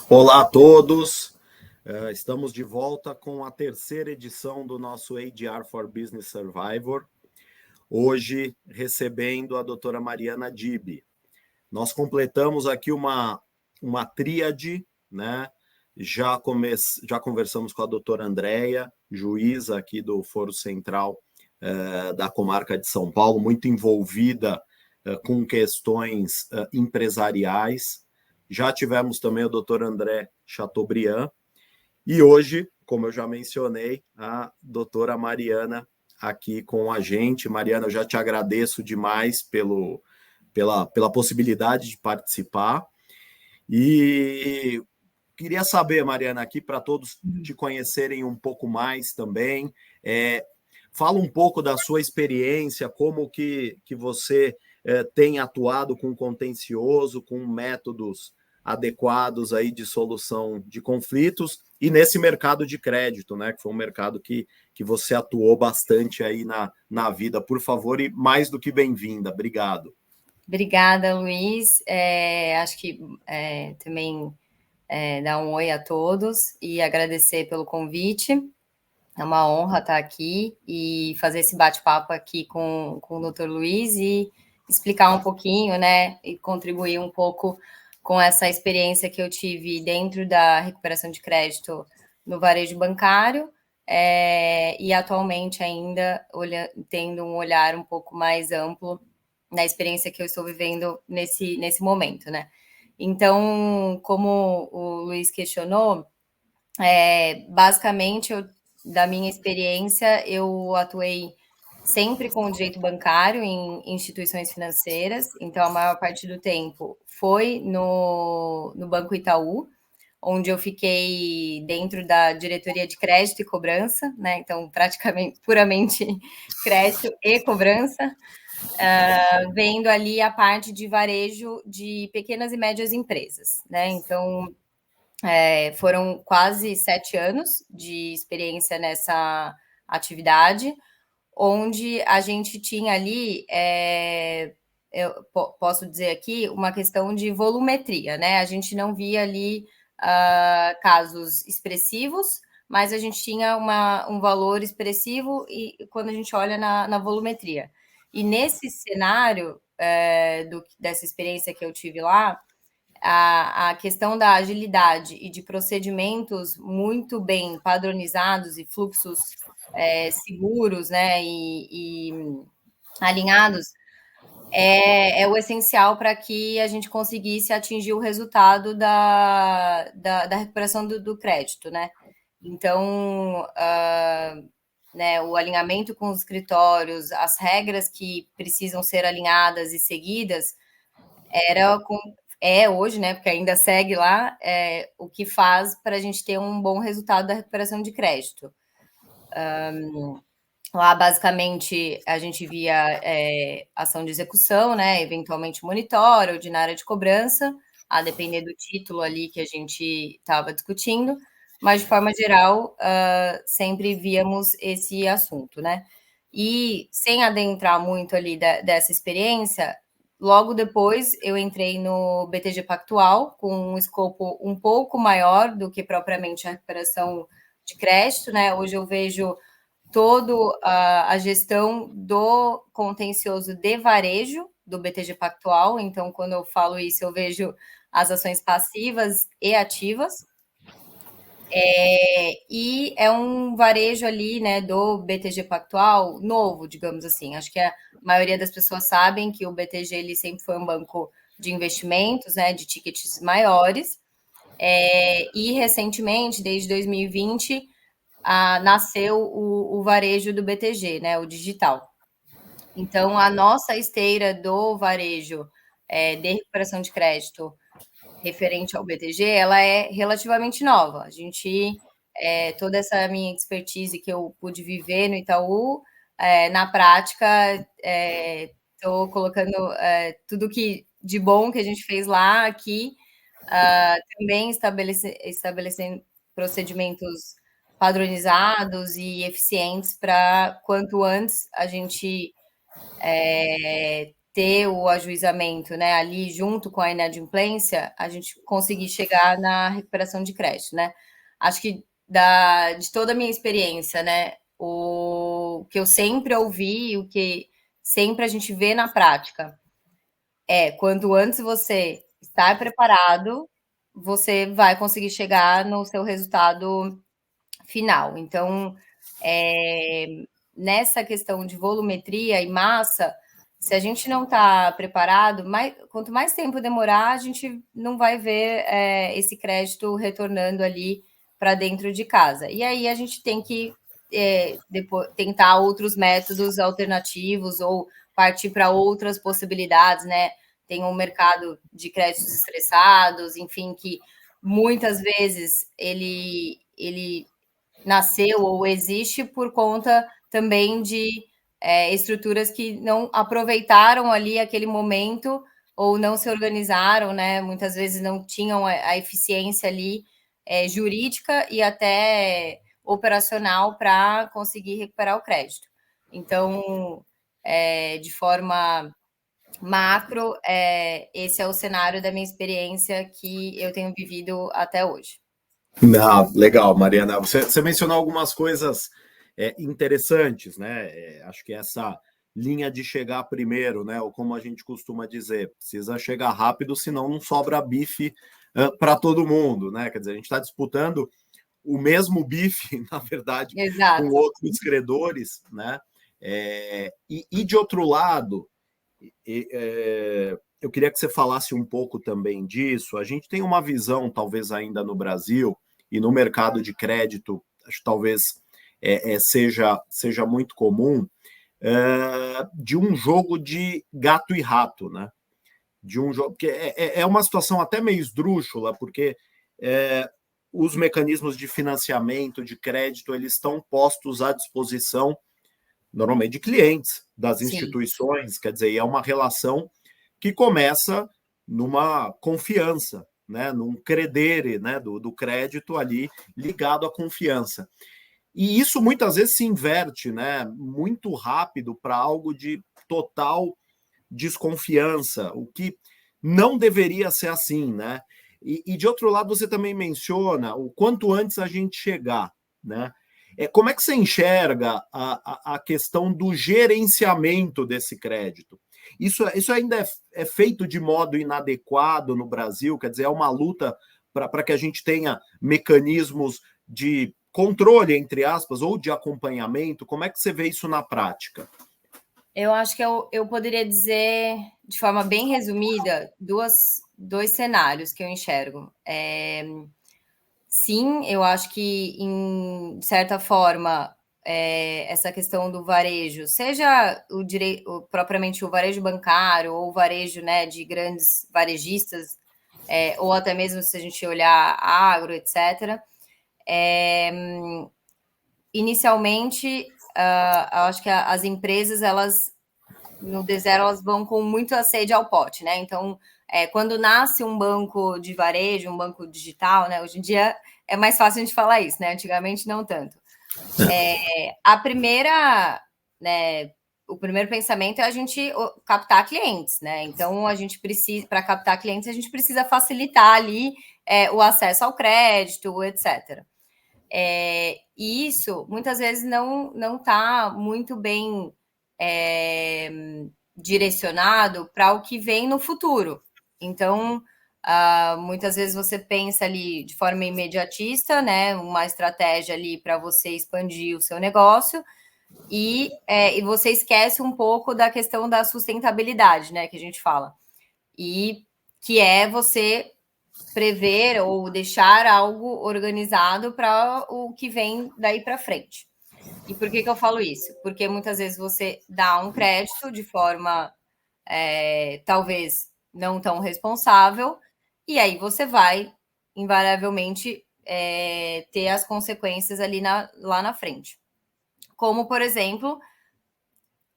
Olá a todos, estamos de volta com a terceira edição do nosso ADR for Business Survivor, hoje recebendo a doutora Mariana Dib. Nós completamos aqui uma tríade, né? Já conversamos com a doutora Andréia, juíza aqui do Foro Central da Comarca de São Paulo, muito envolvida com questões empresariais. Já tivemos também o doutor André Chateaubriand e hoje, como eu já mencionei, a doutora Mariana aqui com a gente. Mariana, eu já te agradeço demais pela possibilidade de participar e queria saber, Mariana, aqui para todos te conhecerem um pouco mais também, fala um pouco da sua experiência, como que você tem atuado com contencioso, com métodos adequados aí de solução de conflitos e nesse mercado de crédito, né, que foi um mercado que você atuou bastante aí na vida. Por favor, e mais do que bem-vinda. Obrigado. Obrigada, Luiz. Acho que também dar um oi a todos e agradecer pelo convite. É uma honra estar aqui e fazer esse bate-papo aqui com o Dr. Luiz e explicar um pouquinho, né, e contribuir um pouco com essa experiência que eu tive dentro da recuperação de crédito no varejo bancário e atualmente ainda tendo um olhar um pouco mais amplo na experiência que eu estou vivendo nesse momento, né? Então, como o Luiz questionou, basicamente, da minha experiência, eu atuei sempre com o direito bancário em instituições financeiras, então a maior parte do tempo foi no Banco Itaú, onde eu fiquei dentro da diretoria de crédito e cobrança, né? Então, praticamente, puramente crédito e cobrança, vendo ali a parte de varejo de pequenas e médias empresas, né? Então, foram quase 7 anos de experiência nessa atividade, onde a gente tinha ali, eu posso dizer aqui, uma questão de volumetria, né? A gente não via ali casos expressivos, mas a gente tinha um valor expressivo e quando a gente olha na volumetria. E nesse cenário dessa experiência que eu tive lá, a questão da agilidade e de procedimentos muito bem padronizados e fluxos seguros, né, e alinhados, é o essencial para que a gente conseguisse atingir o resultado da recuperação do crédito, né? Então, né, o alinhamento com os escritórios, as regras que precisam ser alinhadas e seguidas, hoje, né, porque ainda segue lá, o que faz para a gente ter um bom resultado da recuperação de crédito. Lá, basicamente, a gente via ação de execução, né, eventualmente monitora, ordinária de cobrança, a depender do título ali que a gente estava discutindo, mas, de forma geral, sempre víamos esse assunto, né? E, sem adentrar muito ali dessa experiência, logo depois eu entrei no BTG Pactual, com um escopo um pouco maior do que propriamente a recuperação de crédito, né? Hoje eu vejo toda a gestão do contencioso de varejo do BTG Pactual. Então, quando eu falo isso, eu vejo as ações passivas e ativas. E é um varejo ali, né, do BTG Pactual novo, digamos assim. Acho que a maioria das pessoas sabem que o BTG ele sempre foi um banco de investimentos, né, de tickets maiores. E recentemente, desde 2020, nasceu o varejo do BTG, né, o digital. Então, a nossa esteira do varejo de recuperação de crédito referente ao BTG, ela é relativamente nova. A gente, toda essa minha expertise que eu pude viver no Itaú, na prática, estou colocando tudo que de bom que a gente fez lá aqui, também estabelecendo procedimentos padronizados e eficientes para quanto antes a gente ter o ajuizamento, né, ali junto com a inadimplência, a gente conseguir chegar na recuperação de crédito, né? Acho que de toda a minha experiência, né, o que eu sempre ouvi, o que sempre a gente vê na prática quanto antes você estar preparado, você vai conseguir chegar no seu resultado final. Então, nessa questão de volumetria e massa, se a gente não está preparado, quanto mais tempo demorar, a gente não vai ver esse crédito retornando ali para dentro de casa. E aí a gente tem que depois, tentar outros métodos alternativos ou partir para outras possibilidades, né? Tem um mercado de créditos estressados, enfim, que muitas vezes ele nasceu ou existe por conta também de estruturas que não aproveitaram ali aquele momento ou não se organizaram, né? Muitas vezes não tinham a eficiência ali jurídica e até operacional para conseguir recuperar o crédito. Então, de forma macro, esse é o cenário da minha experiência que eu tenho vivido até hoje. Não, legal, Mariana. Você mencionou algumas coisas interessantes, né? Acho que essa linha de chegar primeiro, né? Ou como a gente costuma dizer, precisa chegar rápido, senão não sobra bife para todo mundo, né? Quer dizer, a gente está disputando o mesmo bife, na verdade, com Exato. outros credores, né? E de outro lado, eu queria que você falasse um pouco também disso. A gente tem uma visão, talvez ainda no Brasil e no mercado de crédito, acho que talvez seja muito comum, de um jogo de gato e rato, né? De um jogo que é uma situação até meio esdrúxula, porque os mecanismos de financiamento, de crédito, eles estão postos à disposição normalmente de clientes das Sim. instituições, quer dizer, é uma relação que começa numa confiança, né, num credere, né, do crédito ali ligado à confiança. E isso muitas vezes se inverte, né, muito rápido para algo de total desconfiança, o que não deveria ser assim, né? E de outro lado, você também menciona o quanto antes a gente chegar, né? Como é que você enxerga a questão do gerenciamento desse crédito? Isso ainda é feito de modo inadequado no Brasil, quer dizer, é uma luta para que a gente tenha mecanismos de controle, entre aspas, ou de acompanhamento. Como é que você vê isso na prática? Eu acho que eu poderia dizer, de forma bem resumida, dois cenários que eu enxergo. Sim, eu acho que, de certa forma, essa questão do varejo, seja propriamente o varejo bancário ou o varejo, né, de grandes varejistas, ou até mesmo se a gente olhar agro, etc., inicialmente, eu acho que as empresas, elas no D0, elas vão com muita sede ao pote, né? Então, quando nasce um banco de varejo, um banco digital, né? Hoje em dia é mais fácil a gente falar isso, né? Antigamente não tanto. A primeira, né? O primeiro pensamento é a gente captar clientes, né? Então, a gente precisa, para captar clientes, a gente precisa facilitar ali o acesso ao crédito, etc. E isso muitas vezes não está muito bem direcionado para o que vem no futuro. Então, muitas vezes você pensa ali de forma imediatista, né? Uma estratégia ali para você expandir o seu negócio, e você esquece um pouco da questão da sustentabilidade, né? Que a gente fala. E que é você prever ou deixar algo organizado para o que vem daí para frente. E por que eu falo isso? Porque muitas vezes você dá um crédito de forma talvez não tão responsável, e aí você vai, invariavelmente, ter as consequências ali lá na frente. Como, por exemplo,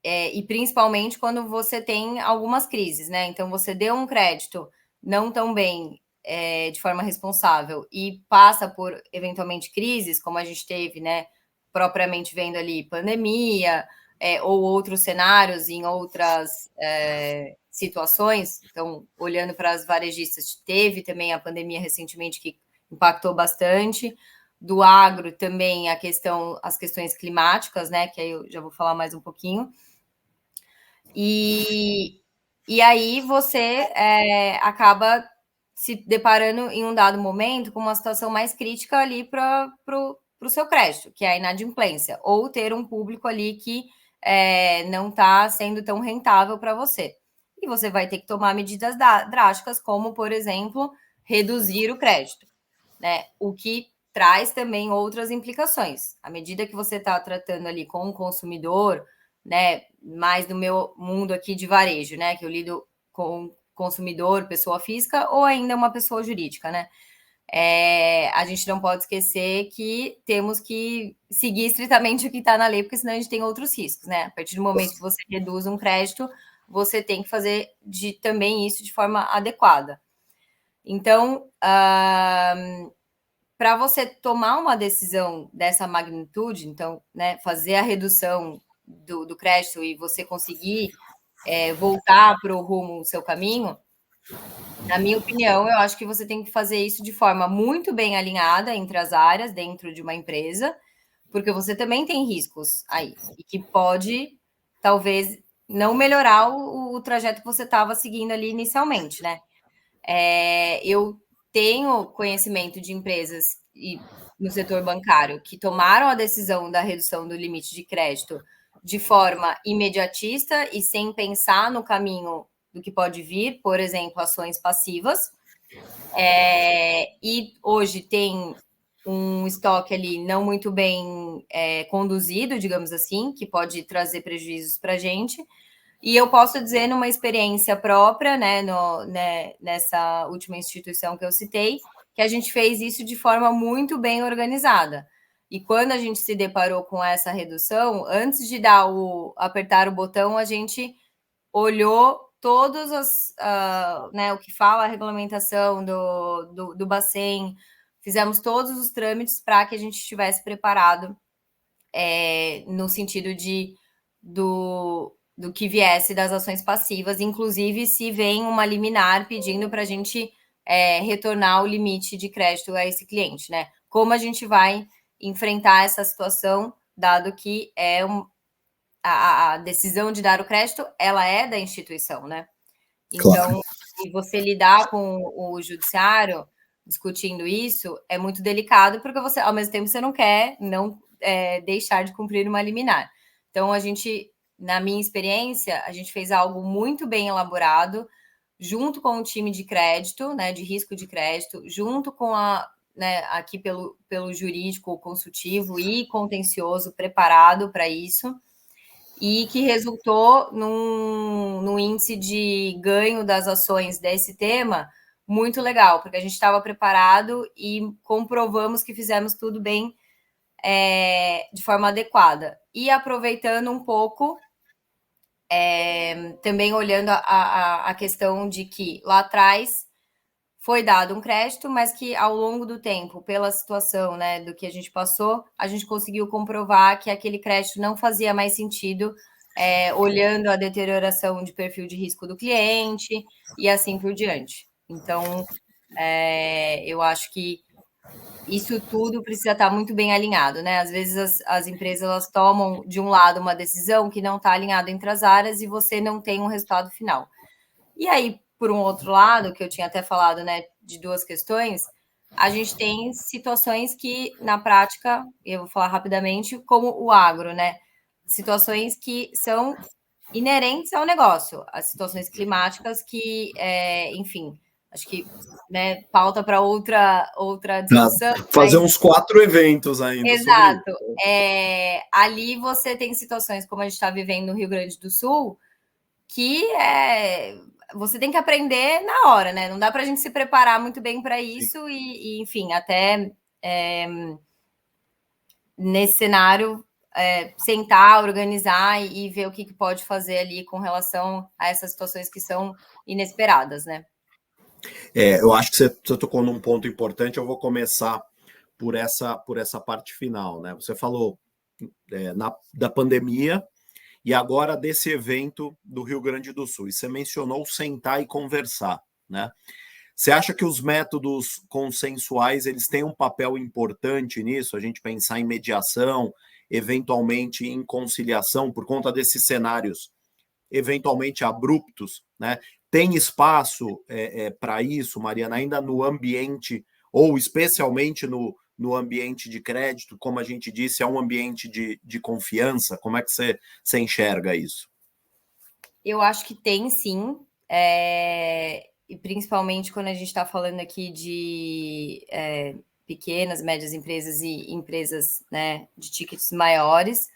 e principalmente quando você tem algumas crises, né? Então, você deu um crédito não tão bem, de forma responsável, e passa por, eventualmente, crises, como a gente teve, né? Propriamente vendo ali pandemia, ou outros cenários em outras situações. Então, olhando para as varejistas, teve também a pandemia recentemente que impactou bastante. Do agro também as questões climáticas, né? Que aí eu já vou falar mais um pouquinho. E aí você acaba se deparando em um dado momento com uma situação mais crítica ali para o seu crédito, que é a inadimplência, ou ter um público ali que não está sendo tão rentável para você. E você vai ter que tomar medidas drásticas, como, por exemplo, reduzir o crédito, né? O que traz também outras implicações. À medida que você está tratando ali com o consumidor, né, mais no meu mundo aqui de varejo, né, que eu lido com consumidor, pessoa física ou ainda uma pessoa jurídica, né? A gente não pode esquecer que temos que seguir estritamente o que está na lei, porque senão a gente tem outros riscos, né? A partir do momento que você reduz um crédito, você tem que fazer também isso de forma adequada. Então, para você tomar uma decisão dessa magnitude, então, né, fazer a redução do crédito e você conseguir voltar para o rumo do seu caminho, na minha opinião, eu acho que você tem que fazer isso de forma muito bem alinhada entre as áreas dentro de uma empresa, porque você também tem riscos aí, e que pode, talvez, não melhorar o trajeto que você estava seguindo ali inicialmente, né? Eu tenho conhecimento de empresas no setor bancário que tomaram a decisão da redução do limite de crédito de forma imediatista e sem pensar no caminho do que pode vir, por exemplo, ações passivas. E hoje tem um estoque ali não muito bem conduzido, digamos assim, que pode trazer prejuízos para a gente. E eu posso dizer, numa experiência própria, né, nessa última instituição que eu citei, que a gente fez isso de forma muito bem organizada. E quando a gente se deparou com essa redução, antes de apertar o botão, a gente olhou todos o que fala a regulamentação do Bacen, fizemos todos os trâmites para que a gente estivesse preparado no sentido do que viesse das ações passivas, inclusive se vem uma liminar pedindo para a gente retornar o limite de crédito a esse cliente, né? Como a gente vai enfrentar essa situação, dado que a decisão de dar o crédito, ela é da instituição, né? Então, claro, e você lidar com o judiciário discutindo isso é muito delicado, porque você, ao mesmo tempo, você não quer deixar de cumprir uma liminar. Então, na minha experiência, a gente fez algo muito bem elaborado, junto com o time de crédito, né, de risco de crédito, junto com aqui pelo jurídico consultivo e contencioso preparado para isso, e que resultou num índice de ganho das ações desse tema muito legal, porque a gente estava preparado e comprovamos que fizemos tudo bem de forma adequada. E aproveitando um pouco, também olhando a questão de que lá atrás foi dado um crédito, mas que ao longo do tempo, pela situação, né, do que a gente passou, a gente conseguiu comprovar que aquele crédito não fazia mais sentido, olhando a deterioração de perfil de risco do cliente e assim por diante. Então, eu acho que isso tudo precisa estar muito bem alinhado, né? Às vezes as empresas elas tomam, de um lado, uma decisão que não está alinhada entre as áreas e você não tem um resultado final. E aí, por um outro lado, que eu tinha até falado, né, de duas questões, a gente tem situações que, na prática, eu vou falar rapidamente, como o agro, né? Situações que são inerentes ao negócio, as situações climáticas que, enfim, acho que, né, pauta para outra discussão. Fazer uns 4 eventos ainda. Exato. Sobre isso. Ali você tem situações como a gente está vivendo no Rio Grande do Sul, que você tem que aprender na hora, né? Não dá para a gente se preparar muito bem para isso e, enfim, até nesse cenário, sentar, organizar e ver o que pode fazer ali com relação a essas situações que são inesperadas, né? Eu acho que você tocou num ponto importante. Eu vou começar por essa parte final, né? Você falou da pandemia e agora desse evento do Rio Grande do Sul. E você mencionou sentar e conversar, né? Você acha que os métodos consensuais eles têm um papel importante nisso? A gente pensar em mediação, eventualmente em conciliação, por conta desses cenários eventualmente abruptos, né? Tem espaço para isso, Mariana, ainda no ambiente, ou especialmente no ambiente de crédito, como a gente disse, é um ambiente de confiança? Como é que você enxerga isso? Eu acho que tem, sim. E principalmente quando a gente está falando aqui de pequenas, médias empresas e empresas, né, de tickets maiores,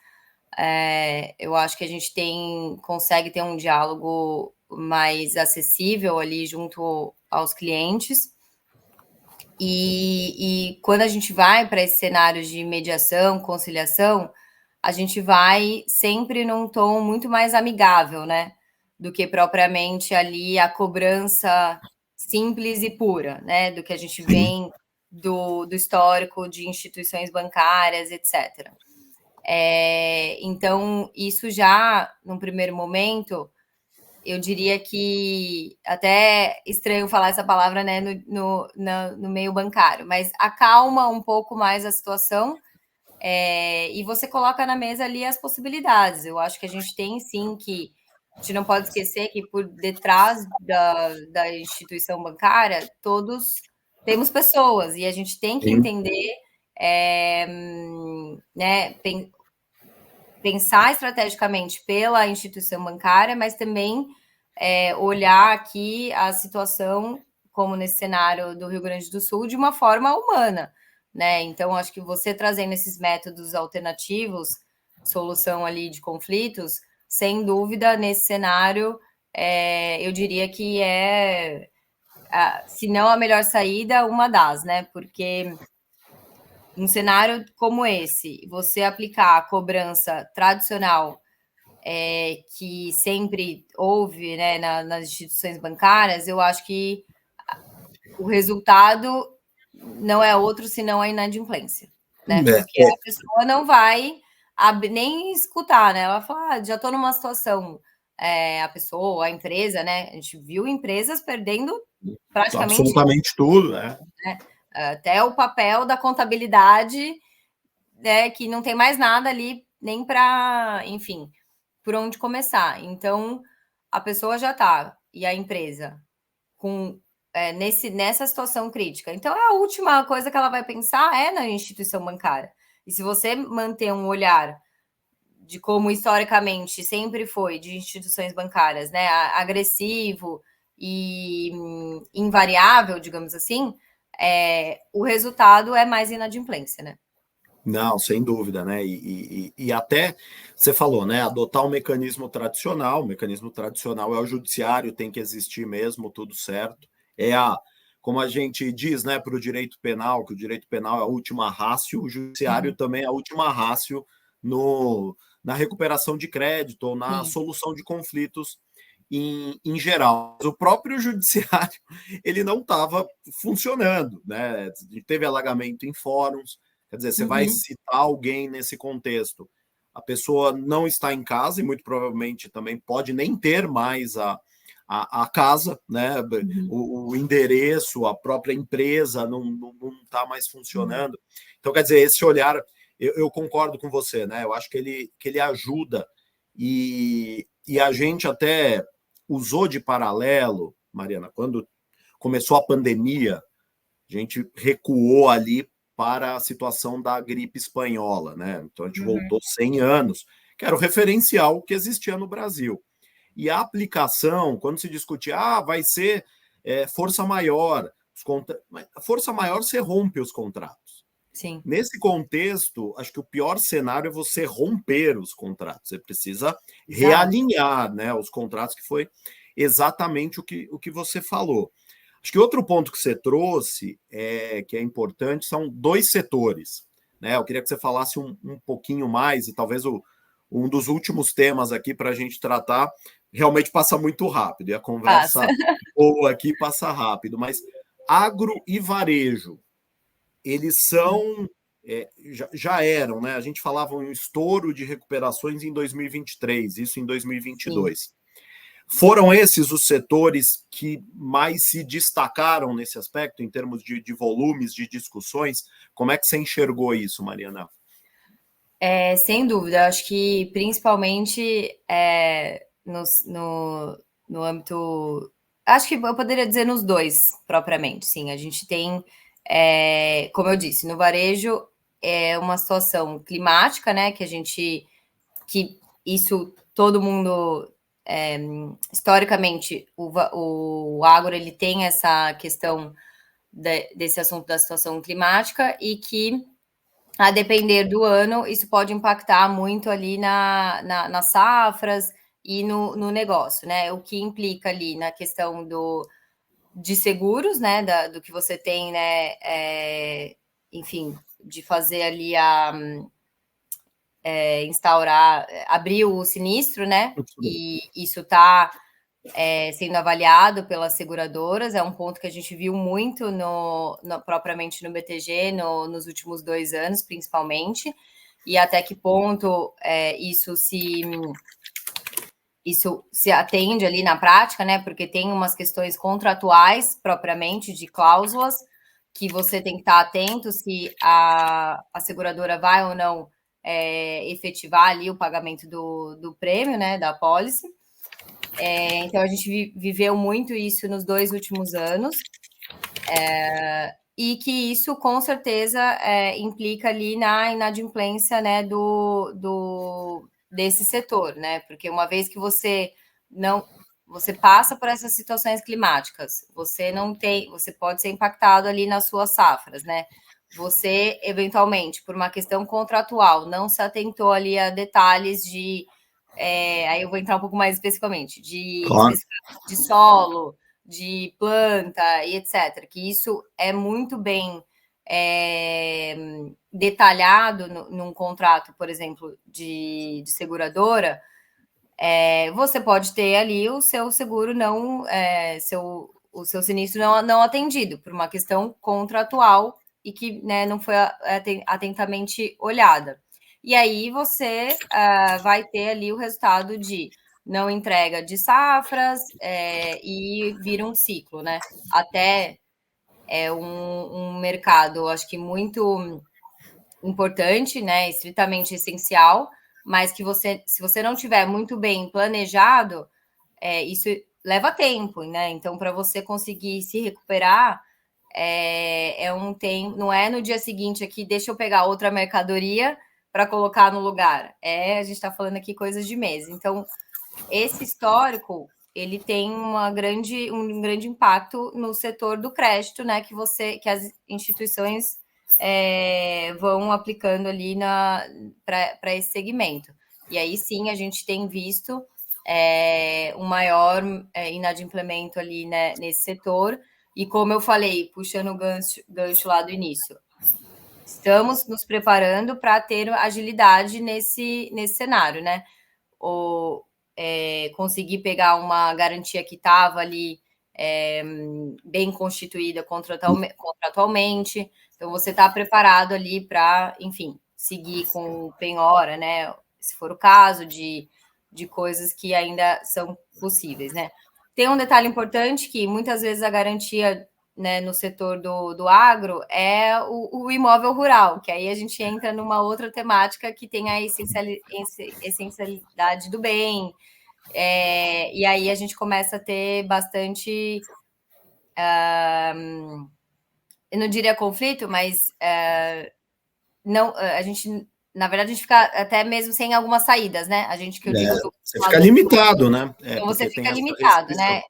eu acho que a gente consegue ter um diálogo mais acessível ali junto aos clientes. E quando a gente vai para esse cenário de mediação, conciliação, a gente vai sempre num tom muito mais amigável, né? Do que propriamente ali a cobrança simples e pura, né? Do que a gente vem do histórico de instituições bancárias, etc. Então, isso já, num primeiro momento, eu diria que até estranho falar essa palavra, né, no meio bancário, mas acalma um pouco mais a situação e você coloca na mesa ali as possibilidades. Eu acho que a gente tem sim a gente não pode esquecer que por detrás da instituição bancária, todos temos pessoas, e a gente tem que entender, né, pensar estrategicamente pela instituição bancária, mas também olhar aqui a situação, como nesse cenário do Rio Grande do Sul, de uma forma humana, né? Então, acho que você trazendo esses métodos alternativos, solução ali de conflitos, sem dúvida, nesse cenário, eu diria que se não a melhor saída, uma das, né? Porque um cenário como esse, você aplicar a cobrança tradicional que sempre houve, né, nas instituições bancárias, eu acho que o resultado não é outro senão a inadimplência, né? Porque a pessoa não vai nem escutar, né? Ela fala, já estou numa situação, a pessoa, a empresa, né? A gente viu empresas perdendo praticamente absolutamente tudo, né? Até o papel da contabilidade, né? Que não tem mais nada ali nem para, enfim, por onde começar. Então, a pessoa já está, e a empresa, nessa situação crítica. Então, a última coisa que ela vai pensar é na instituição bancária. E se você manter um olhar de como historicamente sempre foi de instituições bancárias, né, agressivo e invariável, digamos assim, o resultado é mais inadimplência, né? Não, sem dúvida, né? E até você falou, né? Adotar um mecanismo tradicional. O mecanismo tradicional é o judiciário, tem que existir mesmo, tudo certo. Como a gente diz, né, para o direito penal, que o direito penal é a última ratio, o judiciário também é a última ratio na recuperação de crédito ou na solução de conflitos em geral. O próprio judiciário ele não estava funcionando, né? Teve alagamento em fóruns. Quer dizer, você vai citar alguém nesse contexto. A pessoa não está em casa e muito provavelmente também pode nem ter mais a casa, né? O endereço, a própria empresa não está mais funcionando. Então, quer dizer, esse olhar, eu concordo com você, né? Eu acho que ele ajuda e a gente até usou de paralelo, Mariana, quando começou a pandemia, a gente recuou ali para a situação da gripe espanhola, né? Então a gente voltou 100 anos, que era o referencial que existia no Brasil. E a aplicação, quando se discutia, vai ser força maior, força maior você rompe os contratos. Sim. Nesse contexto, acho que o pior cenário é você romper os contratos. Você precisa realinhar, né, os contratos, que foi exatamente o que você falou. Acho que outro ponto que você trouxe, que é importante, são dois setores. Né? Eu queria que você falasse um pouquinho mais, e talvez um dos últimos temas aqui para a gente tratar, realmente passa muito rápido, e a conversa boa aqui passa rápido, mas agro e varejo, eles são já eram, né? A gente falava um estouro de recuperações em 2023, isso em 2022. Sim. Foram esses os setores que mais se destacaram nesse aspecto, em termos de volumes, de discussões? Como é que você enxergou isso, Mariana? Sem dúvida, acho que principalmente no âmbito... Acho que eu poderia dizer nos dois, propriamente, sim. A gente tem, como eu disse, no varejo é uma situação climática, né? Que isso todo mundo... historicamente, o agro ele tem essa questão desse assunto da situação climática e que, a depender do ano, isso pode impactar muito ali nas safras e no negócio, né? O que implica ali na questão de seguros, né? Do que você tem, né? Enfim, de fazer ali abrir o sinistro, né? E isso está sendo avaliado pelas seguradoras, é um ponto que a gente viu muito propriamente no BTG nos últimos 2 anos, principalmente, e até que ponto isso se atende ali na prática, né? Porque tem umas questões contratuais, propriamente, de cláusulas, que você tem que estar atento se a seguradora vai ou não efetivar ali o pagamento do prêmio, né? Da apólice. Então, a gente viveu muito isso nos 2 últimos anos, e que isso, com certeza, implica ali na inadimplência, né, desse setor, né? Porque uma vez que você passa por essas situações climáticas, você pode ser impactado ali nas suas safras, né? Você, eventualmente, por uma questão contratual, não se atentou ali a detalhes aí eu vou entrar um pouco mais especificamente, Claro. de solo, de planta e etc. Que isso é muito bem detalhado num contrato, por exemplo, de seguradora. Você pode ter ali o seu seguro o seu sinistro não atendido por uma questão contratual e que, né, não foi atentamente olhada. E aí você vai ter ali o resultado de não entrega de safras e vira um ciclo, né? Até um mercado, acho que muito importante, né? Estritamente essencial, mas que se você não tiver muito bem planejado, isso leva tempo, né? Então, para você conseguir se recuperar, um tempo, não é no dia seguinte aqui, deixa eu pegar outra mercadoria para colocar no lugar. A gente está falando aqui coisas de meses. Então, esse histórico ele tem um grande impacto no setor do crédito, né? Que as instituições vão aplicando ali para esse segmento. E aí sim a gente tem visto um maior inadimplemento ali, né, nesse setor. E como eu falei, puxando o gancho lá do início, estamos nos preparando para ter agilidade nesse cenário, né? Conseguir pegar uma garantia que estava ali bem constituída contratualmente. Então, você está preparado ali para, enfim, seguir com penhora, né? Se for o caso, de coisas que ainda são possíveis, né? Tem um detalhe importante que muitas vezes a garantia, né, no setor do agro é o imóvel rural, que aí a gente entra numa outra temática que tem a essencialidade do bem, e aí a gente começa a ter bastante, eu não diria conflito, mas a gente, na verdade, a gente fica até mesmo sem algumas saídas, né? A gente, que eu digo... Você fica limitado, né? Então, você fica limitado, né?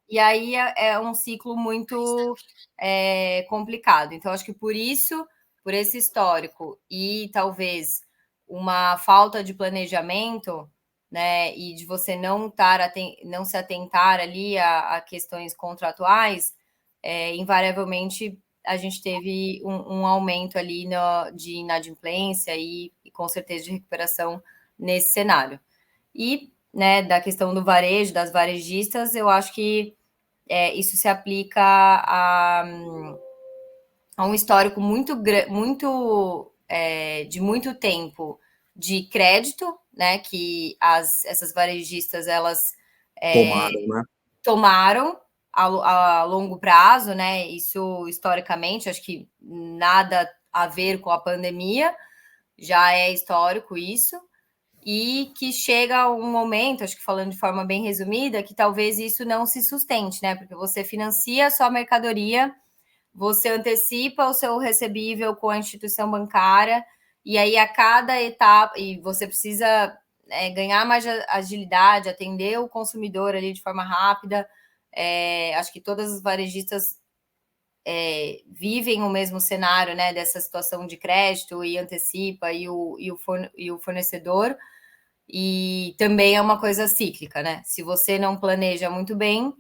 E aí é um ciclo muito complicado. Então, acho que por esse histórico e talvez uma falta de planejamento, né, e de você não se atentar ali a questões contratuais, invariavelmente a gente teve um aumento ali de inadimplência e com certeza de recuperação nesse cenário. E, né, da questão do varejo, das varejistas, eu acho que isso se aplica a um histórico muito de muito tempo de crédito, né, que essas varejistas, elas tomaram a longo prazo, né, isso historicamente, acho que nada a ver com a pandemia, já é histórico isso, e que chega um momento, acho que falando de forma bem resumida, que talvez isso não se sustente, né, porque você financia a sua mercadoria, você antecipa o seu recebível com a instituição bancária, e aí a cada etapa, e você precisa ganhar mais agilidade, atender o consumidor ali de forma rápida. Acho que todas as varejistas vivem o mesmo cenário, né, dessa situação de crédito e antecipa, e o fornecedor, e também é uma coisa cíclica, né? Se você não planeja muito bem,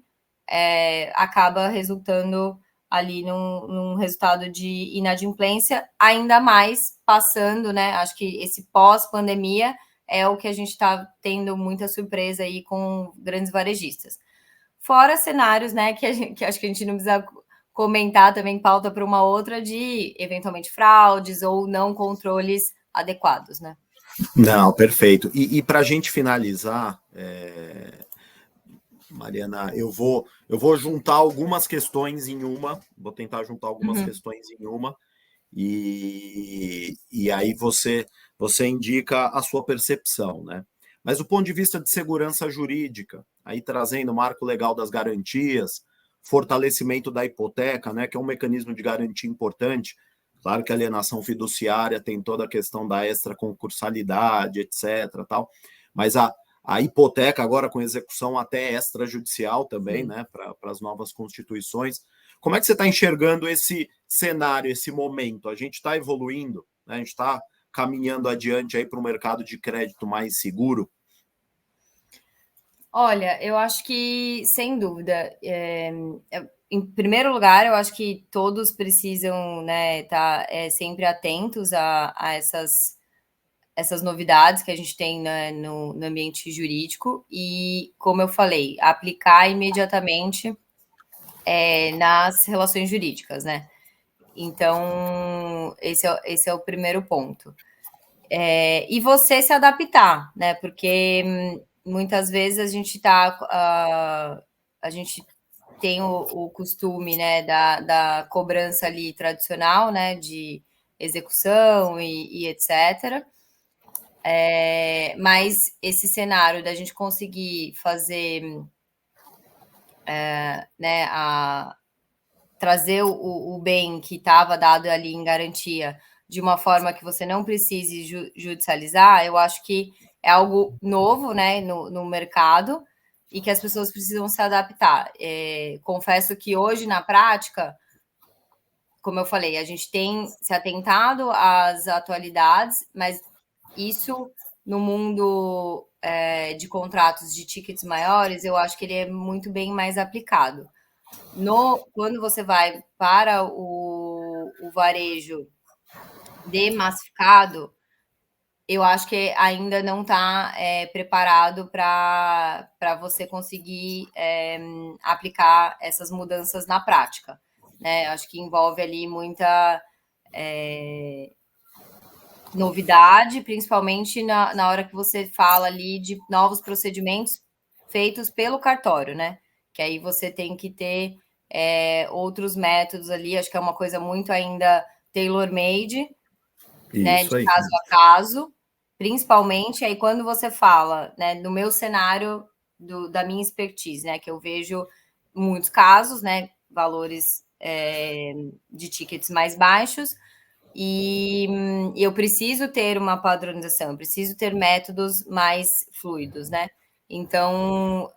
acaba resultando ali num resultado de inadimplência, ainda mais passando, né? Acho que esse pós-pandemia é o que a gente está tendo muita surpresa aí com grandes varejistas. Fora cenários, né, que acho que a gente não precisa comentar também, pauta para uma outra, de eventualmente fraudes ou não controles adequados, né? Não, perfeito. E para a gente finalizar, Mariana, eu vou juntar algumas questões em uma, vou tentar juntar algumas questões em uma, e aí você indica a sua percepção, né? Mas do ponto de vista de segurança jurídica, aí trazendo o marco legal das garantias, fortalecimento da hipoteca, né, que é um mecanismo de garantia importante. Claro que a alienação fiduciária tem toda a questão da extraconscursalidade, etc. Tal, mas a hipoteca agora com execução até extrajudicial também, né, para as novas constituições. Como é que você está enxergando esse cenário, esse momento? A gente está evoluindo, né? A gente está caminhando adiante aí para um mercado de crédito mais seguro? Olha, eu acho que, sem dúvida, em primeiro lugar, eu acho que todos precisam, né, estar sempre atentos a essas novidades que a gente tem, né, no ambiente jurídico e, como eu falei, aplicar imediatamente nas relações jurídicas, né? Então, esse é o primeiro ponto. E você se adaptar, né? Porque muitas vezes a gente tem o costume, né, da cobrança ali tradicional, né, de execução e etc. Mas esse cenário da gente conseguir fazer, né, trazer o bem que estava dado ali em garantia de uma forma que você não precise judicializar, eu acho que é algo novo, né, no mercado, e que as pessoas precisam se adaptar. Confesso que hoje, na prática, como eu falei, a gente tem se atentado às atualidades, mas isso no mundo de contratos de tickets maiores, eu acho que ele é muito bem mais aplicado. Quando você vai para o varejo de massificado, eu acho que ainda não está preparado para você conseguir aplicar essas mudanças na prática, né? Acho que envolve ali muita novidade, principalmente na hora que você fala ali de novos procedimentos feitos pelo cartório, né? Que aí você tem que ter outros métodos ali, acho que é uma coisa muito ainda tailor-made, né, de caso a caso, principalmente aí quando você fala, né, no meu cenário da minha expertise, né, que eu vejo muitos casos, né, valores de tickets mais baixos, e eu preciso ter uma padronização, eu preciso ter métodos mais fluidos, né? Então,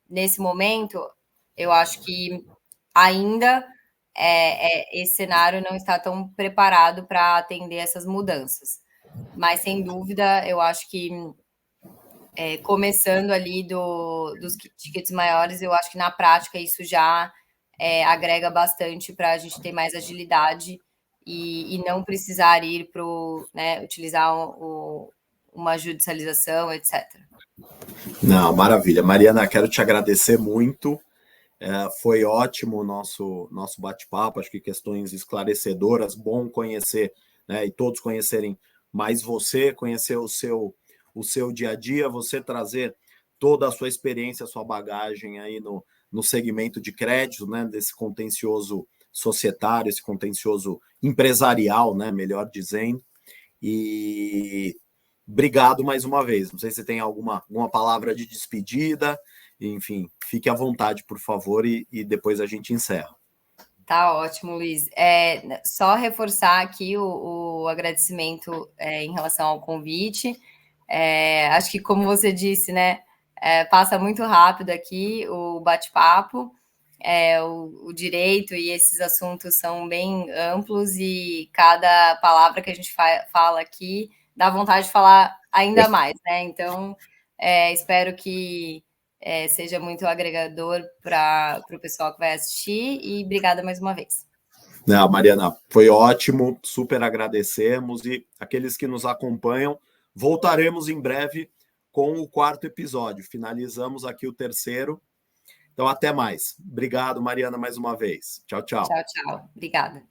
nesse momento, eu acho que ainda esse cenário não está tão preparado para atender essas mudanças. Mas, sem dúvida, eu acho que começando ali dos tickets maiores, eu acho que na prática isso já agrega bastante para a gente ter mais agilidade e não precisar ir para né, utilizar uma judicialização, etc. Não, maravilha. Mariana, quero te agradecer muito. Foi ótimo o nosso bate-papo, acho que questões esclarecedoras, bom conhecer né, e todos conhecerem mais você, conhecer o seu dia a dia, você trazer toda a sua experiência, a sua bagagem aí no segmento de crédito, né, desse contencioso societário, esse contencioso empresarial, né, melhor dizendo. E obrigado mais uma vez. Não sei se tem alguma palavra de despedida, enfim, fique à vontade, por favor, e depois a gente encerra. Tá ótimo, Luiz. Só reforçar aqui o agradecimento em relação ao convite. Acho que, como você disse, né, passa muito rápido aqui o bate-papo. O direito e esses assuntos são bem amplos e cada palavra que a gente fala aqui dá vontade de falar ainda mais, né? Então, espero que seja muito agregador para o pessoal que vai assistir e obrigada mais uma vez. Não, Mariana, foi ótimo, super agradecemos e aqueles que nos acompanham, voltaremos em breve com o 4º episódio. Finalizamos aqui o 3º. Então, até mais. Obrigado, Mariana, mais uma vez. Tchau, tchau. Tchau, tchau. Obrigada.